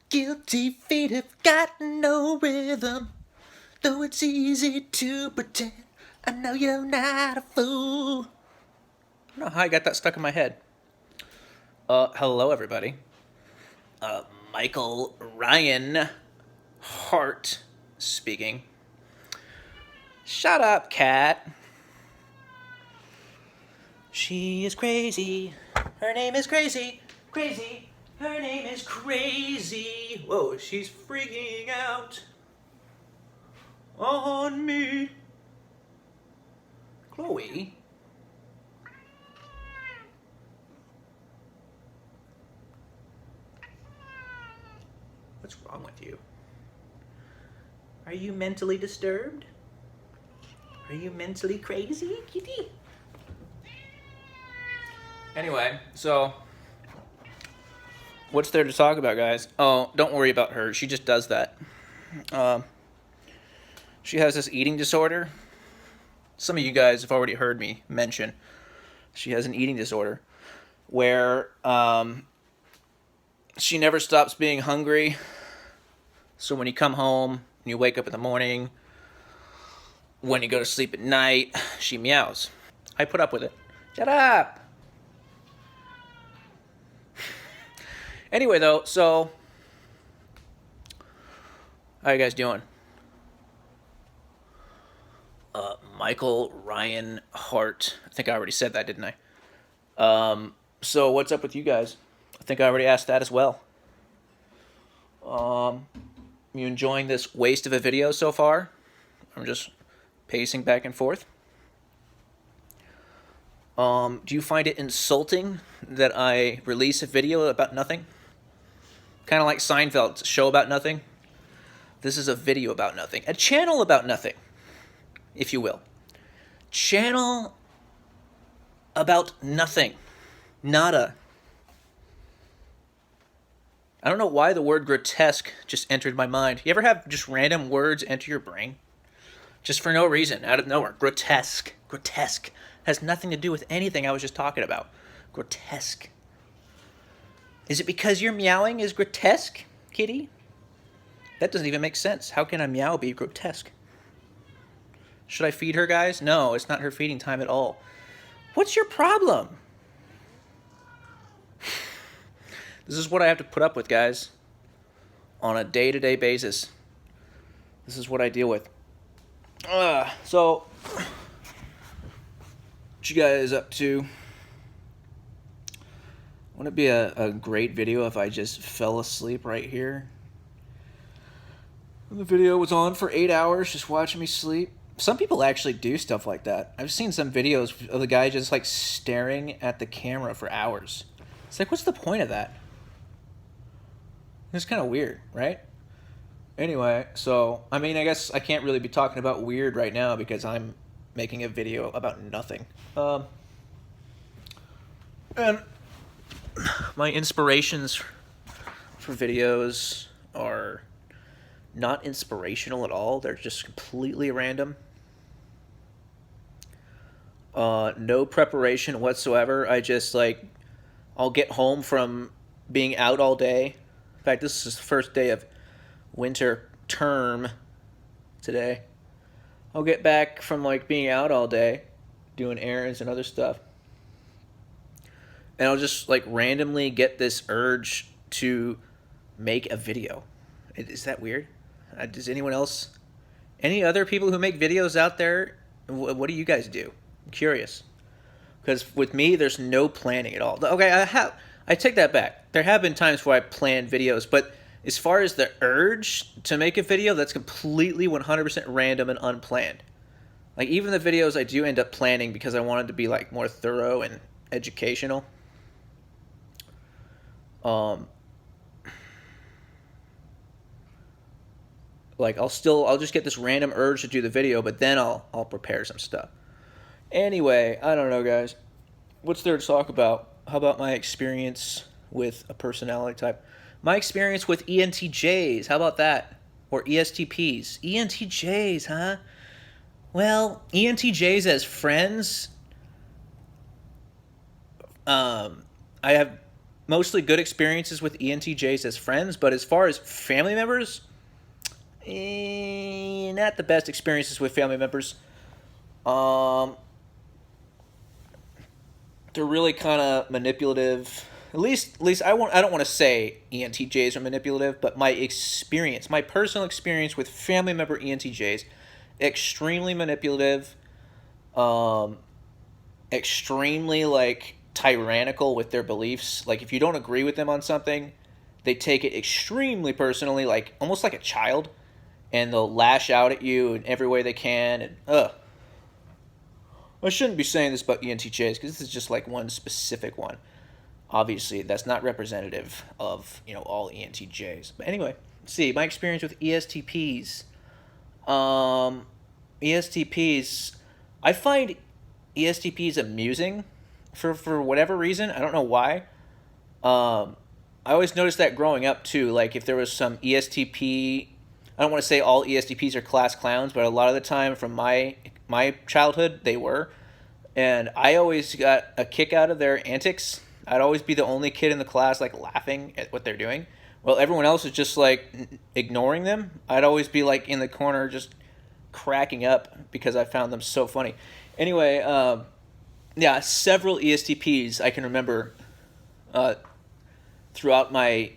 Guilty feet have got no rhythm, though it's easy to pretend. I know you're not a fool. I don't know how I got that stuck in my head. Hello everybody. Michael Ryan Hart speaking. Shut up, cat. She is crazy. Her name is Crazy. Crazy. Her name is Crazy. Whoa, she's freaking out on me. Chloe? What's wrong with you? Are you mentally disturbed? Are you mentally crazy, kitty? Anyway, so what's there to talk about, guys? Oh, don't worry about her. She just does that. She has this eating disorder. Some of you guys have already heard me mention she has an eating disorder where she never stops being hungry. So when you come home, when you wake up in the morning, when you go to sleep at night, she meows. I put up with it. Shut up! Anyway, though, so how you guys doing? Michael Ryan Hart. I think I already said that, didn't I? So what's up with you guys? I think I already asked that as well. You enjoying this waste of a video so far? I'm just pacing back and forth. Do you find it insulting that I release a video about nothing? Kind of like Seinfeld's show about nothing. This is a video about nothing. A channel about nothing, if you will. Channel about nothing. Nada. I don't know why the word grotesque just entered my mind. You ever have just random words enter your brain? Just for no reason, out of nowhere. Grotesque. Grotesque. Has nothing to do with anything I was just talking about. Grotesque. Is it because your meowing is grotesque, kitty? That doesn't even make sense. How can a meow be grotesque? Should I feed her, guys? No, it's not her feeding time at all. What's your problem? This is what I have to put up with, guys, on a day-to-day basis. This is what I deal with. So, what you guys up to? Wouldn't it be a great video if I just fell asleep right here? And the video was on for 8 hours, just watching me sleep. Some people actually do stuff like that. I've seen some videos of the guy just like staring at the camera for hours. It's like, what's the point of that? It's kind of weird, right? Anyway, so, I mean, I guess I can't really be talking about weird right now because I'm making a video about nothing. And my inspirations for videos are not inspirational at all. They're just completely random. No preparation whatsoever. I just, like, I'll get home from being out all day. In fact, this is the first day of winter term today. I'll get back from, like, being out all day, doing errands and other stuff. And I'll just, like, randomly get this urge to make a video. Is that weird? Does anyone else... Any other people who make videos out there, what do you guys do? I'm curious. Because with me, there's no planning at all. Okay, I take that back. There have been times where I plan videos, but as far as the urge to make a video, that's completely 100% random and unplanned. Like, even the videos I do end up planning because I wanted to be, like, more thorough and educational. Like, I'll just get this random urge to do the video, but then I'll prepare some stuff. Anyway, I don't know, guys. What's there to talk about? How about my experience with a personality type? My experience with ENTJs. How about that? Or ESTPs. ENTJs, huh? Well, ENTJs as friends, I have mostly good experiences with ENTJs as friends, but as far as family members, not the best experiences with family members. Um, they're really kind of manipulative. At least I won't. I don't want to say ENTJs are manipulative, but my personal experience with family member ENTJs, extremely manipulative, um, extremely like tyrannical with their beliefs. Like if you don't agree with them on something, they take it extremely personally, like almost like a child, and they'll lash out at you in every way they can. And I shouldn't be saying this about ENTJs because this is just like one specific one. Obviously, that's not representative of all ENTJs. But anyway, let's see my experience with ESTPs. Um, ESTPs, I find ESTPs amusing for whatever reason. I don't know why. I always noticed that growing up too. Like if there was some ESTP, I don't want to say all ESTPs are class clowns, but a lot of the time from my childhood they were, and I always got a kick out of their antics. I'd always be the only kid in the class like laughing at what they're doing. Well, everyone else is just like ignoring them. I'd always be like in the corner just cracking up because I found them so funny. Anyway, yeah, several ESTPs I can remember uh, throughout my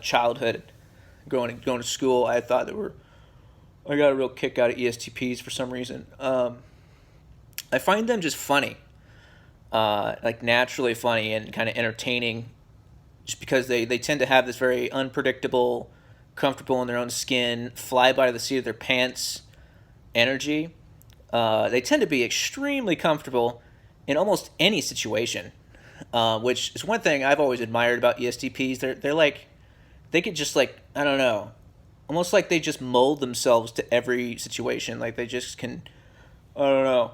childhood, going to school. I got a real kick out of ESTPs for some reason. I find them just funny, like naturally funny and kind of entertaining, just because they tend to have this very unpredictable, comfortable in their own skin, fly by the seat of their pants energy. They tend to be extremely comfortable in almost any situation, which is one thing I've always admired about ESTPs. They're like they could just like I don't know, almost like they just mold themselves to every situation. Like they just can, I don't know.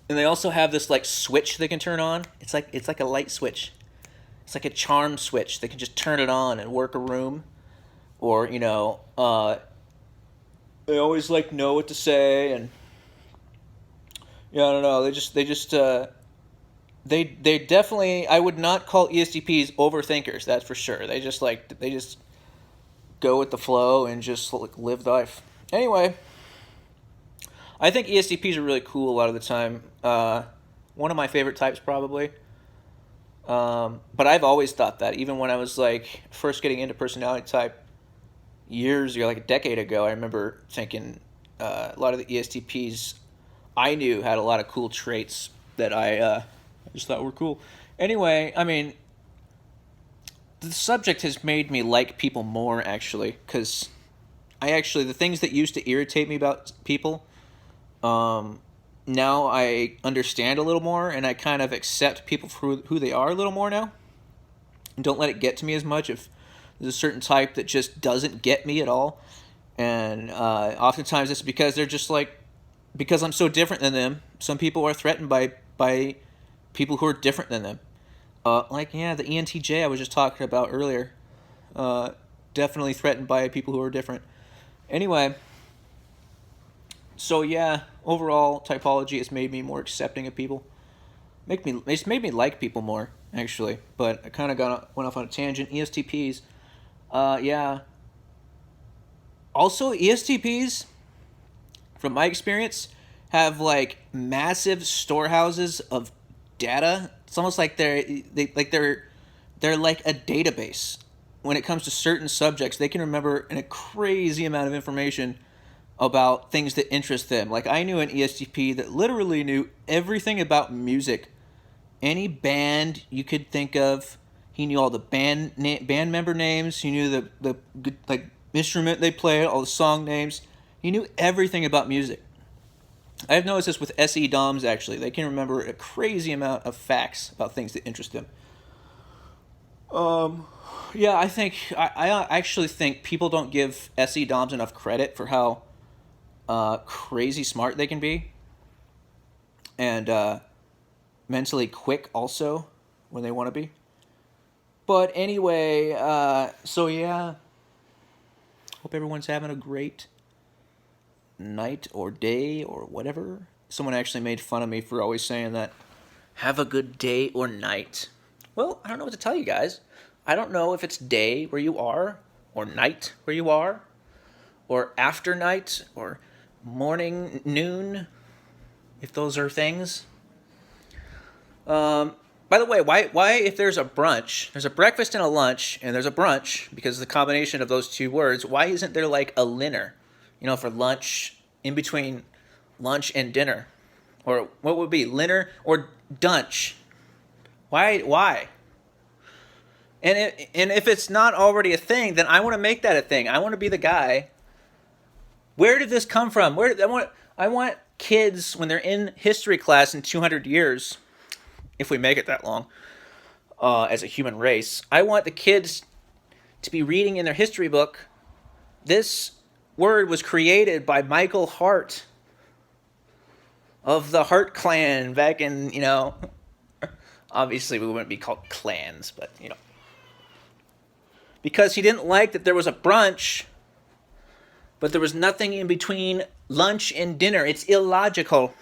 And they also have this like switch they can turn on. It's like a light switch. It's like a charm switch. They can just turn it on and work a room, or they always like know what to say, and yeah, I don't know. They definitely. I would not call ESTPs overthinkers. That's for sure. They just go with the flow and just like live life. Anyway, I think ESTPs are really cool a lot of the time. One of my favorite types probably. But I've always thought that even when I was like first getting into personality type years ago, like a decade ago, I remember thinking a lot of the ESTPs I knew had a lot of cool traits that I just thought were cool. Anyway, I mean, the subject has made me like people more actually, because the things that used to irritate me about people, now I understand a little more, and I kind of accept people for who they are a little more now, and don't let it get to me as much if there's a certain type that just doesn't get me at all. And oftentimes it's because they're just like, because I'm so different than them, some people are threatened by people who are different than them. Like, yeah, the ENTJ I was just talking about earlier. Definitely threatened by people who are different. Anyway, so yeah, overall, typology has made me more accepting of people. It's made me like people more, actually. But I kind of went off on a tangent. ESTPs, yeah. Also, ESTPs, from my experience, have like massive storehouses of data. It's almost like they're like a database. When it comes to certain subjects, they can remember a crazy amount of information about things that interest them. Like I knew an ESTP that literally knew everything about music, any band you could think of. He knew all the band member names. He knew the like instrument they played, all the song names. He knew everything about music. I've noticed this with SE DOMs actually. They can remember a crazy amount of facts about things that interest them. Yeah, I actually think people don't give SE DOMs enough credit for how crazy smart they can be, and mentally quick also when they want to be. But anyway, so yeah, hope everyone's having a great night or day or whatever. Someone actually made fun of me for always saying that. Have a good day or night. Well, I don't know what to tell you guys. I don't know if it's day where you are, or night where you are, or after night, or morning, noon, if those are things. By the way, why if there's a brunch, there's a breakfast and a lunch, and there's a brunch, because of the combination of those two words, why isn't there like a dinner, for lunch, in between lunch and dinner? Or what would be, dinner or dunch? Why? And if it's not already a thing, then I want to make that a thing. I want to be the guy. Where did this come from? I want kids, when they're in history class in 200 years, if we make it that long, as a human race, I want the kids to be reading in their history book, this word was created by Michael Hart of the Hart clan back in, obviously we wouldn't be called clans, but, because he didn't like that there was a brunch, but there was nothing in between lunch and dinner. It's illogical.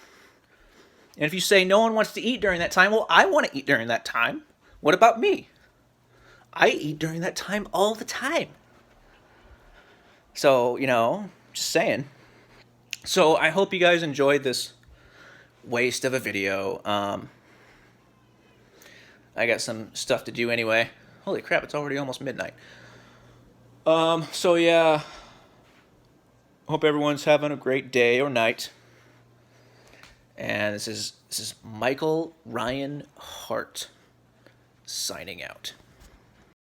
And if you say no one wants to eat during that time, well, I want to eat during that time. What about me? I eat during that time all the time. So, just saying. So I hope you guys enjoyed this waste of a video. I got some stuff to do anyway. Holy crap, it's already almost midnight. So yeah. Hope everyone's having a great day or night. And this is Michael Ryan Hart signing out.